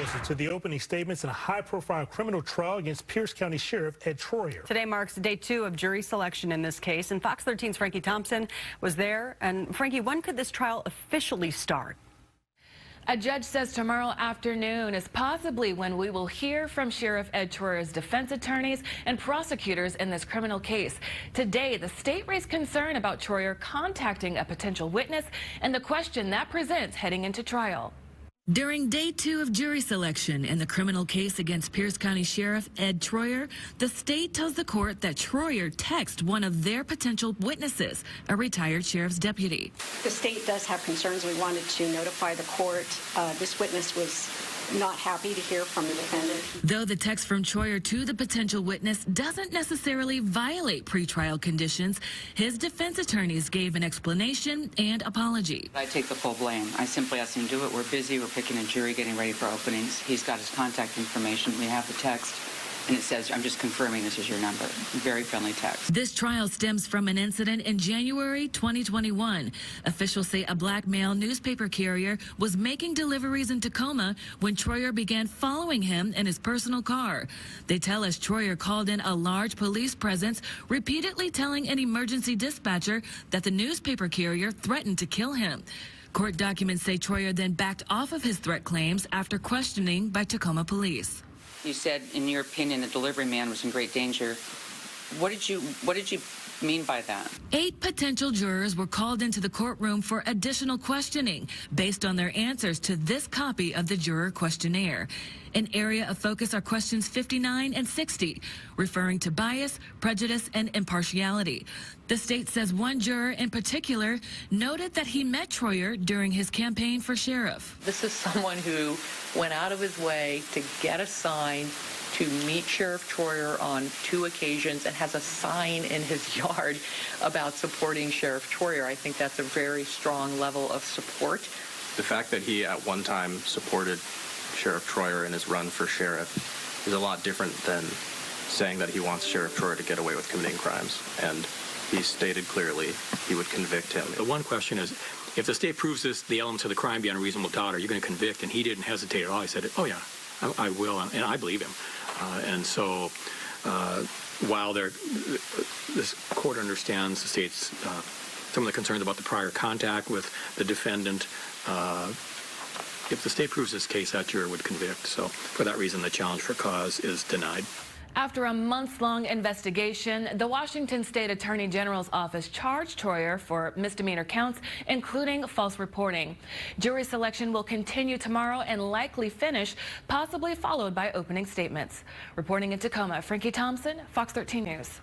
reaction to the opening statements in a high-profile criminal trial against Pierce County Sheriff Ed Troyer. Today marks day 2 of jury selection in this case, and Fox 13's Frankie Thompson was there. And Frankie, when could this trial officially start? A judge says tomorrow afternoon is possibly when we will hear from Sheriff Ed Troyer's defense attorneys and prosecutors in this criminal case. Today, the state raised concern about Troyer contacting a potential witness and the question that presents heading into trial. During day 2 of jury selection in the criminal case against Pierce County Sheriff Ed Troyer, the state tells the court that Troyer texted one of their potential witnesses, a retired sheriff's deputy. The state does have concerns. We wanted to notify the court. This witness was not happy to hear from the defendant. Though the text from Troyer to the potential witness doesn't necessarily violate pretrial conditions, his defense attorneys gave an explanation and apology. I take the full blame. I simply asked him to do it. We're busy. We're picking a jury, getting ready for openings. He's got his contact information. We have the text. And it says, I'm just confirming this is your number. Very friendly text. This trial stems from an incident in January 2021. Officials say a black male newspaper carrier was making deliveries in Tacoma when Troyer began following him in his personal car. They tell us Troyer called in a large police presence, repeatedly telling an emergency dispatcher that the newspaper carrier threatened to kill him. Court documents say Troyer then backed off of his threat claims after questioning by Tacoma police. You said, in your opinion, the delivery man was in great danger. What did you mean by that? 8 potential jurors were called into the courtroom for additional questioning based on their answers to this copy of the juror questionnaire. An area of focus are questions 59 and 60, referring to bias, prejudice, and impartiality. The state says one juror in particular noted that he met Troyer during his campaign for sheriff. This is someone who went out of his way to get a sign to meet Sheriff Troyer on 2 occasions and has a sign in his yard about supporting Sheriff Troyer. I think that's a very strong level of support. The fact that he at one time supported Sheriff Troyer in his run for sheriff is a lot different than saying that he wants Sheriff Troyer to get away with committing crimes. And he stated clearly he would convict him. The one question is, if the state proves the elements of the crime beyond a reasonable doubt, are you going to convict? And he didn't hesitate at all. He said, oh yeah, I will, and I believe him. And so while this court understands the state's some of the concerns about the prior contact with the defendant, if the state proves this case, that juror would convict. So for that reason, the challenge for cause is denied. After a months-long investigation, the Washington State Attorney General's office charged Troyer for misdemeanor counts, including false reporting. Jury selection will continue tomorrow and likely finish, possibly followed by opening statements. Reporting in Tacoma, Frankie Thompson, Fox 13 News.